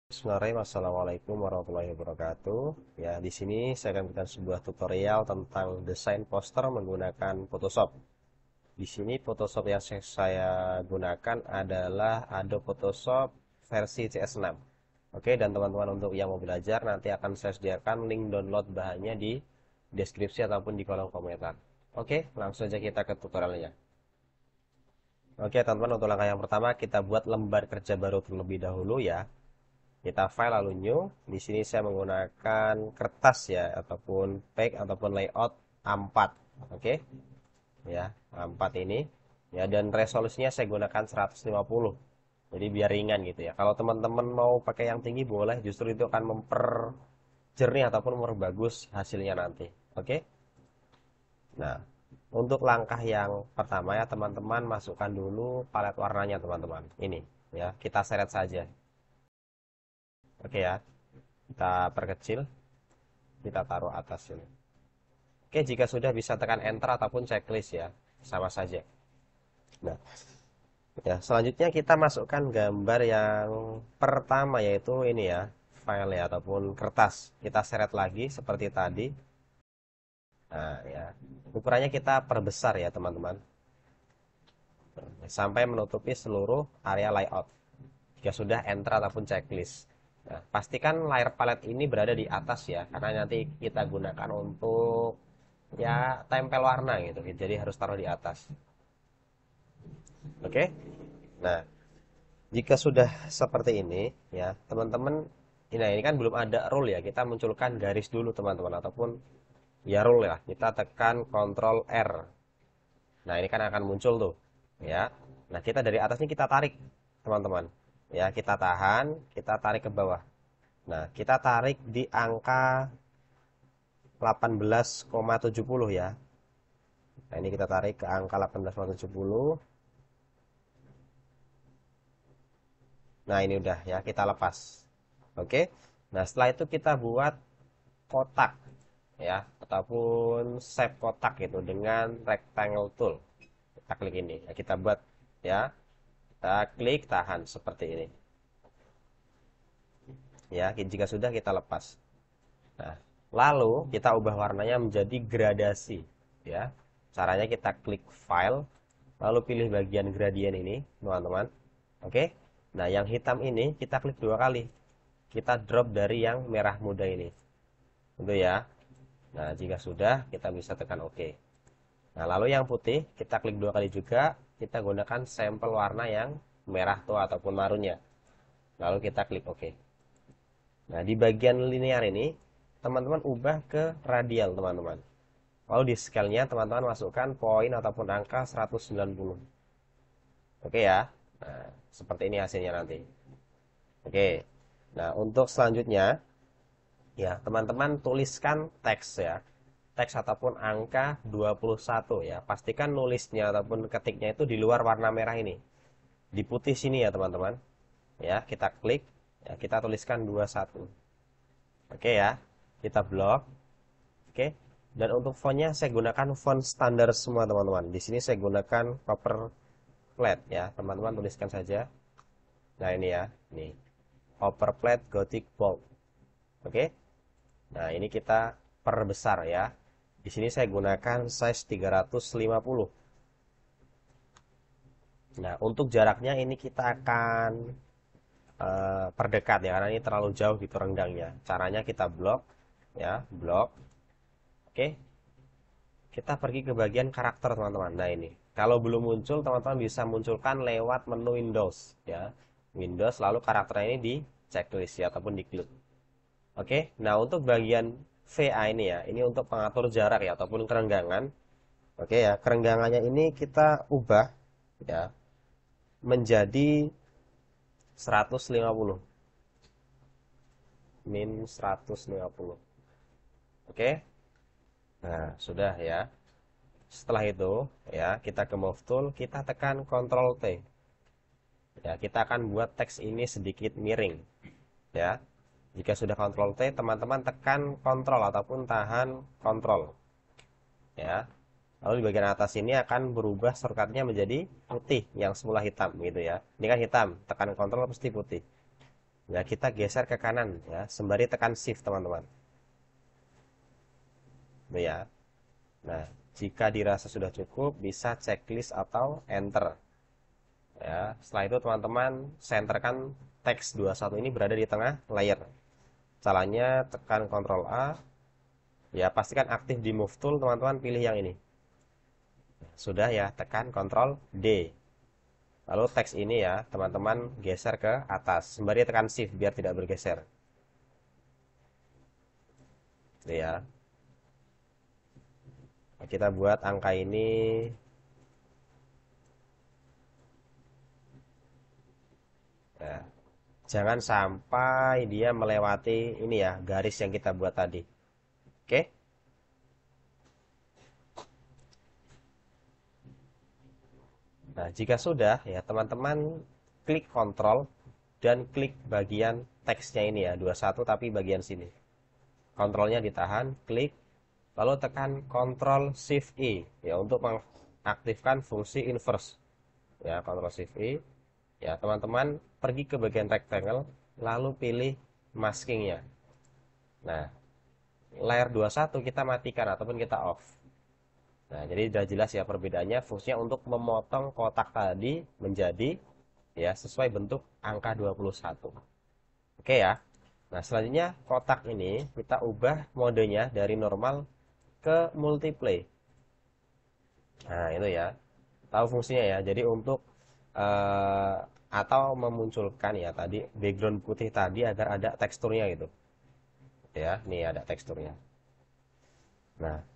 Bismillahirrahmanirrahim. Assalamualaikum warahmatullahi wabarakatuh. Ya, di sini saya akan berikan sebuah tutorial tentang desain poster menggunakan Photoshop. Di sini Photoshop yang saya gunakan adalah Adobe Photoshop versi CS6. Oke, dan teman-teman untuk yang mau belajar nanti akan saya sediakan link download bahannya di deskripsi ataupun di kolom komentar. Oke, langsung saja kita ke tutorialnya. Oke, teman-teman, untuk langkah yang pertama kita buat lembar kerja baru terlebih dahulu ya. Kita file lalu new. Di sini saya menggunakan kertas ya ataupun page ataupun layout A4. Oke. Ya, A4 ini. Ya, dan resolusinya saya gunakan 150. Jadi biar ringan gitu ya. Kalau teman-teman mau pakai yang tinggi boleh, justru itu akan memperjernih ataupun memperbagus hasilnya nanti. Oke. Nah, untuk langkah yang pertama ya teman-teman masukkan dulu palet warnanya teman-teman. Ini ya, kita seret saja. Oke ya. Kita perkecil, kita taruh atas ini. Oke, jika sudah bisa tekan enter ataupun checklist ya, sama saja. Nah, ya selanjutnya kita masukkan gambar yang pertama yaitu ini ya, file ya ataupun kertas. Kita seret lagi seperti tadi. Nah, ya. Ukurannya kita perbesar ya, teman-teman. Sampai menutupi seluruh area layout. Jika sudah enter ataupun checklist. Nah, pastikan layer palette ini berada di atas ya, karena nanti kita gunakan untuk ya tempel warna gitu. Jadi harus taruh di atas. Oke. Nah, jika sudah seperti ini ya, teman-teman, nah ini kan belum ada rule ya. Kita munculkan garis dulu teman-teman ataupun ya rule ya. Kita tekan Ctrl R. Nah, ini kan akan muncul tuh ya. Nah, kita dari atas ini kita tarik teman-teman. Ya, kita tahan, kita tarik ke bawah. Nah, kita tarik di angka 18,70 ya. Nah, ini kita tarik ke angka 18,70. Nah, ini udah ya, kita lepas. Oke. Nah, setelah itu kita buat kotak ya, ataupun shape kotak gitu dengan rectangle tool. Kita klik ini. Ya, kita buat ya. Kita klik tahan seperti ini. Ya, jika sudah kita lepas. Nah, lalu kita ubah warnanya menjadi gradasi ya. Caranya kita klik file, lalu pilih bagian gradient ini, teman-teman. Oke. Nah, yang hitam ini kita klik dua kali. Kita drop dari yang merah muda ini. Itu ya. Nah, jika sudah, kita bisa tekan OK. Nah, lalu yang putih, kita klik dua kali juga. Kita gunakan sampel warna yang merah tuh ataupun marunnya. Lalu kita klik OK. Nah, di bagian linear ini, teman-teman ubah ke radial, teman-teman. Lalu di scale-nya, teman-teman masukkan poin ataupun angka 190. Oke ya. Nah, seperti ini hasilnya nanti. Oke. Nah, untuk selanjutnya, ya, teman-teman tuliskan teks ya. Teks ataupun angka 21 ya. Pastikan nulisnya ataupun ketiknya itu di luar warna merah ini. Di putih sini ya, teman-teman. Ya, kita klik, ya, kita tuliskan 21. Oke ya. Kita blok. Oke. Dan untuk fontnya saya gunakan font standar semua, teman-teman. Di sini saya gunakan paper flat ya. Teman-teman tuliskan saja. Nah, ini ya. Nih. Paper flat Gothic bold. Oke. Nah, ini kita perbesar ya. Di sini saya gunakan size 350. Nah, untuk jaraknya ini kita akan perdekat ya, karena ini terlalu jauh gitu renggangnya. Caranya kita blok ya, blok. Oke. Kita pergi ke bagian karakter, teman-teman. Nah, ini. Kalau belum muncul, teman-teman bisa munculkan lewat menu Windows ya. Windows lalu karakternya ini di checklist ya ataupun di klik. Oke. Nah, untuk bagian VA ini ya, ini untuk pengatur jarak ya ataupun kerenggangan. Oke ya, kerenggangannya ini kita ubah ya menjadi 150. Min 150. Oke. Nah, sudah ya. Setelah itu ya, kita ke move tool, kita tekan Ctrl T. Ya, kita akan buat teks ini sedikit miring. Ya. Jika sudah Ctrl T, teman-teman tekan Ctrl ataupun tahan Ctrl. Ya. Lalu di bagian atas ini akan berubah shortcutnya menjadi putih yang semula hitam gitu ya. Ini kan hitam, tekan Ctrl pasti putih. Ya, kita geser ke kanan ya, sembari tekan shift teman-teman. Itu ya. Nah, jika dirasa sudah cukup, bisa checklist atau enter. Ya, setelah itu teman-teman senterkan teks 21 ini berada di tengah layar. Caranya tekan Ctrl A. Ya, pastikan aktif di Move Tool, teman-teman pilih yang ini. Sudah ya, tekan Ctrl D. Lalu teks ini ya, teman-teman geser ke atas. Sembari tekan Shift biar tidak bergeser. Itu ya. Kita buat angka ini ya, jangan sampai dia melewati ini ya, garis yang kita buat tadi. Oke? Nah, jika sudah ya, teman-teman klik Ctrl dan klik bagian teksnya ini ya, 21 tapi bagian sini. Kontrolnya ditahan, klik, lalu tekan Ctrl Shift I ya untuk mengaktifkan fungsi inverse. Ya, Ctrl Shift I. Ya, teman-teman pergi ke bagian rectangle, lalu pilih maskingnya. Nah, layer 21 kita matikan ataupun kita off. Nah, jadi sudah jelas ya perbedaannya. Fungsinya untuk memotong kotak tadi menjadi ya sesuai bentuk angka 21. Oke ya. Nah, selanjutnya kotak ini kita ubah modenya dari normal ke multiply. Nah, itu ya. Tahu fungsinya ya. Jadi untuk atau memunculkan ya tadi background putih tadi agar ada teksturnya gitu. Ya, nih ada teksturnya. Nah,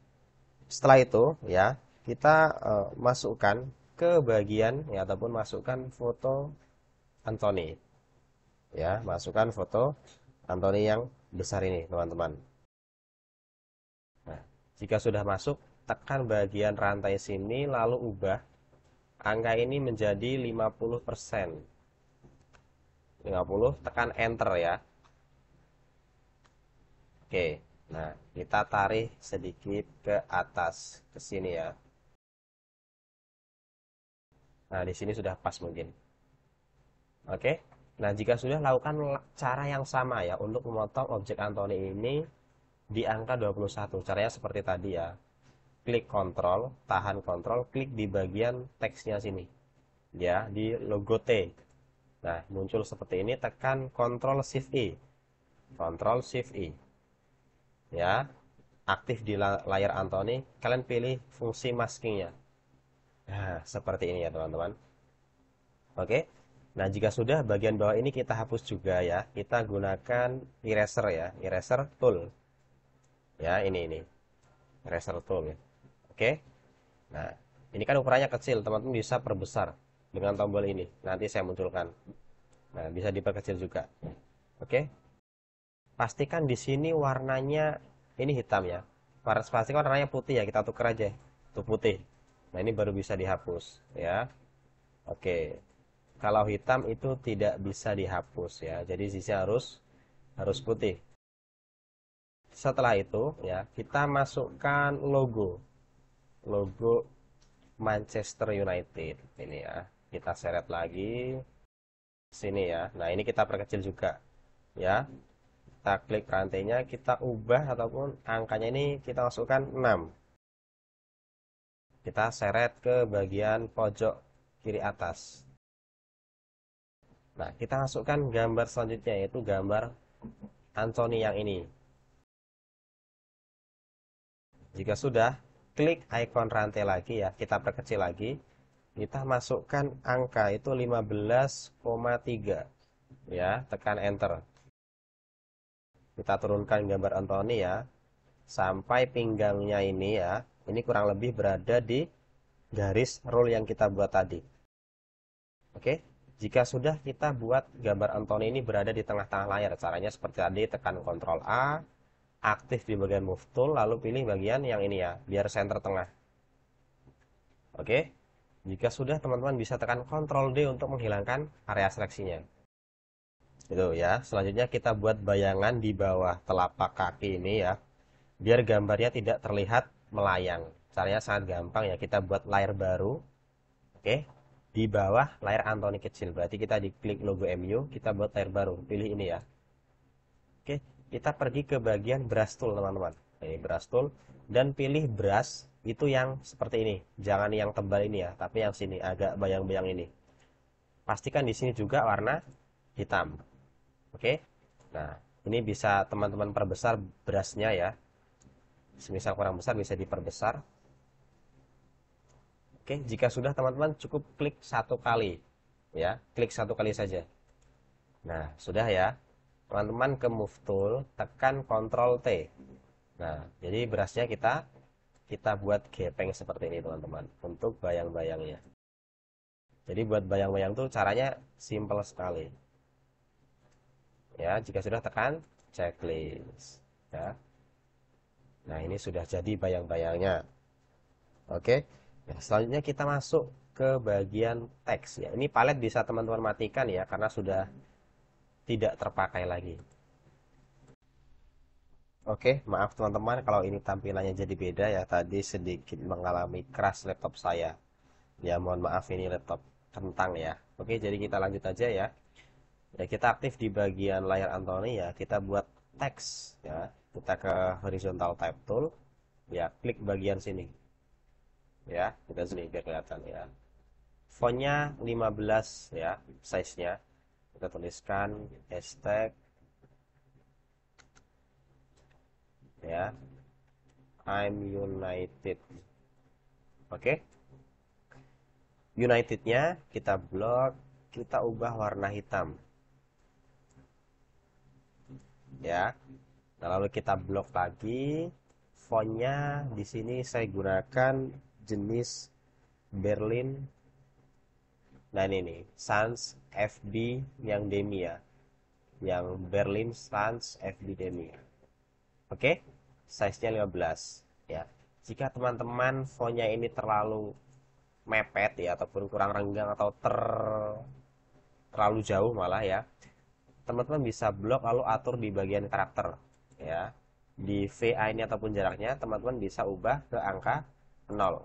setelah itu ya kita masukkan ke bagian ya ataupun masukkan foto Anthony. Ya, masukkan foto Anthony yang besar ini, teman-teman. Nah, jika sudah masuk, tekan bagian rantai sini lalu ubah angka ini menjadi 50%. 50, tekan enter ya. Oke. Nah, kita tarik sedikit ke atas ke sini ya. Nah, di sini sudah pas mungkin. Oke. Nah, jika sudah, lakukan cara yang sama ya untuk memotong objek Anthony ini di angka 21. Caranya seperti tadi ya. Klik Ctrl, tahan Ctrl, klik di bagian teksnya sini. Ya, di logo T. Nah, muncul seperti ini, tekan Ctrl Shift I. Ctrl Shift I. Ya, aktif di layar Anthony, kalian pilih fungsi maskingnya. Nah, seperti ini ya, teman-teman. Oke. Nah, jika sudah, bagian bawah ini kita hapus juga ya. Kita gunakan eraser ya, eraser tool. Ya, ini. Eraser tool ya. Oke. Nah, ini kan ukurannya kecil, teman-teman bisa perbesar dengan tombol ini. Nanti saya munculkan. Nah, bisa diperkecil juga. Oke. Pastikan di sini warnanya ini hitam ya. Pastikan warnanya putih ya, kita tukar aja. Itu putih. Nah, ini baru bisa dihapus ya. Oke. Kalau hitam itu tidak bisa dihapus ya. Jadi sisi harus putih. Setelah itu ya, kita masukkan logo Manchester United ini ya. Kita seret lagi sini ya. Nah, ini kita perkecil juga ya. Kita klik rantainya, kita ubah ataupun angkanya ini kita masukkan 6. Kita seret ke bagian pojok kiri atas. Nah, kita masukkan gambar selanjutnya yaitu gambar Anthony yang ini. Jika sudah, klik ikon rantai lagi ya, kita perkecil lagi. Kita masukkan angka itu 15,3. Ya, tekan enter. Kita turunkan gambar Anthony ya, sampai pinggangnya ini ya, ini kurang lebih berada di garis roll yang kita buat tadi. Oke, jika sudah, kita buat gambar Anthony ini berada di tengah-tengah layar. Caranya seperti tadi, tekan Ctrl A, aktif di bagian Move Tool, lalu pilih bagian yang ini ya, biar center tengah. Oke, jika sudah, teman-teman bisa tekan Ctrl D untuk menghilangkan area seleksinya. Itu ya, selanjutnya kita buat bayangan di bawah telapak kaki ini ya, biar gambarnya tidak terlihat melayang. Caranya sangat gampang ya, kita buat layer baru. Oke, di bawah layar Anthony kecil. Berarti kita diklik logo MU, kita buat layar baru. Pilih ini ya. Oke, kita pergi ke bagian brush tool teman-teman. Ini brush tool dan pilih brush itu yang seperti ini. Jangan yang tebal ini ya, tapi yang sini agak bayang-bayang ini. Pastikan di sini juga warna hitam. Oke. Nah, ini bisa teman-teman perbesar brushnya ya. Semisal kurang besar bisa diperbesar. Oke, jika sudah teman-teman cukup klik satu kali ya, klik satu kali saja. Nah, sudah ya. Teman-teman ke move tool, tekan Ctrl T. Nah, jadi brushnya kita buat gepeng seperti ini teman-teman untuk bayang-bayangnya. Jadi buat bayang-bayang tuh caranya simple sekali. Ya, jika sudah tekan checklist ya. Nah, ini sudah jadi bayang-bayangnya. Oke. Nah, selanjutnya kita masuk ke bagian teks ya. Ini palet bisa teman-teman matikan ya karena sudah tidak terpakai lagi. Oke, maaf teman-teman kalau ini tampilannya jadi beda ya. Tadi sedikit mengalami crash laptop saya. Ya, mohon maaf ini laptop kentang ya. Oke, jadi kita lanjut aja ya. Ya, kita aktif di bagian layar Anthony ya. Kita buat teks ya. Kita ke horizontal type tool. Ya, klik bagian sini. Ya, kita sini biar kelihatan ya. Fontnya 15 ya, size-nya. Kita tuliskan hashtag ya, I'm United. Oke. Unitednya kita blok, kita ubah warna hitam. Ya. Nah, lalu kita blok lagi. Fontnya di sini saya gunakan jenis Berlin. Nah, ini Sans FB yang Demi ya. Yang Berlin Sans FB Demi. Oke. Size-nya 15 ya. Jika teman-teman fontnya ini terlalu mepet ya ataupun kurang renggang atau terlalu jauh malah ya, teman-teman bisa blok lalu atur di bagian karakter ya. Di VA ini ataupun jaraknya teman-teman bisa ubah ke angka 0.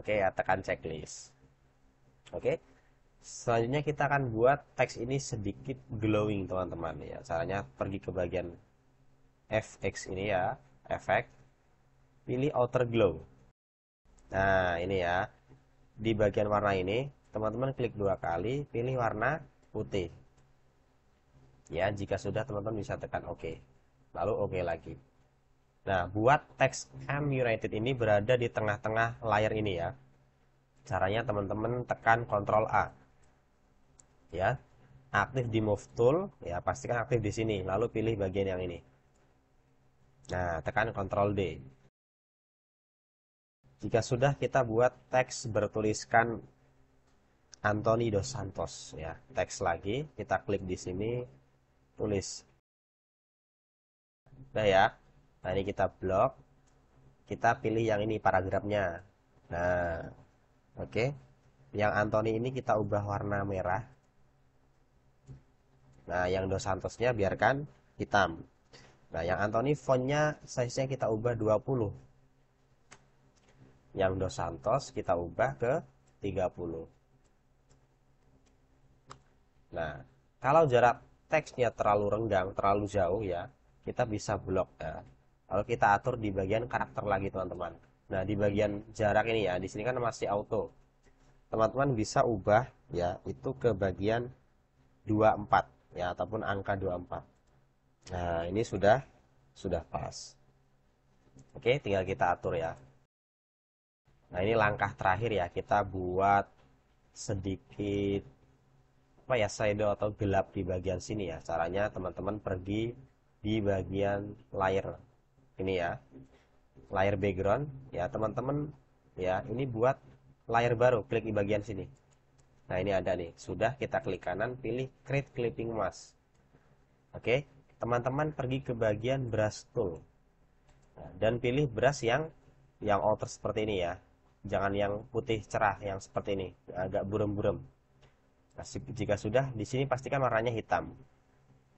Oke ya, tekan checklist. Oke, selanjutnya kita akan buat teks ini sedikit glowing teman-teman ya. Caranya pergi ke bagian FX ini ya, efek, pilih outer glow. Nah, ini ya. Di bagian warna ini, teman-teman klik 2 kali, pilih warna putih. Ya, jika sudah teman-teman bisa tekan OK. Lalu OK lagi. Nah, buat teks I'm United ini berada di tengah-tengah layar ini ya. Caranya teman-teman tekan Ctrl A. Ya. Aktif di Move Tool, ya pastikan aktif di sini, lalu pilih bagian yang ini. Nah, tekan Ctrl D. Jika sudah kita buat teks bertuliskan Anthony dos Santos ya. Teks lagi, kita klik di sini, tulis. Udah ya. Nah, ini kita blok. Kita pilih yang ini paragrafnya. Nah, oke. Yang Anthony ini kita ubah warna merah. Nah, yang dos Santosnya biarkan hitam. Nah, yang Anthony fontnya size-nya kita ubah 20. Yang dos Santos kita ubah ke 30. Nah, kalau jarak teksnya terlalu renggang, terlalu jauh ya, kita bisa blok ya. Lalu kita atur di bagian karakter lagi teman-teman. Nah, di bagian jarak ini ya, di sini kan masih auto. Teman-teman bisa ubah ya, itu ke bagian 24 ya, ataupun angka 24. Nah, ini sudah pas. Oke, tinggal kita atur ya. Nah, ini langkah terakhir ya, kita buat sedikit apa ya, shadow atau gelap di bagian sini ya. Caranya teman-teman pergi di bagian layar ini ya, layar background ya teman-teman ya. Ini buat layar baru, klik di bagian sini. Nah, ini ada nih, sudah kita klik kanan, pilih create clipping mask. Oke, teman-teman pergi ke bagian brush tool dan pilih brush yang outer seperti ini ya. Jangan yang putih cerah, yang seperti ini agak burem-burem. Nah, jika sudah, di sini pastikan warnanya hitam.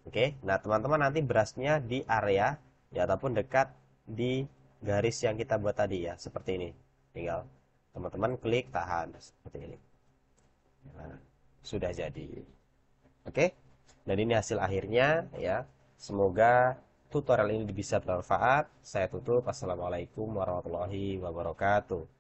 Oke, nah teman-teman nanti brushnya di area ya ataupun dekat di garis yang kita buat tadi ya, seperti ini. Tinggal teman-teman klik tahan seperti ini. Nah, sudah jadi. Oke. Dan ini hasil akhirnya ya. Semoga tutorial ini bisa bermanfaat. Saya tutup. Assalamualaikum warahmatullahi wabarakatuh.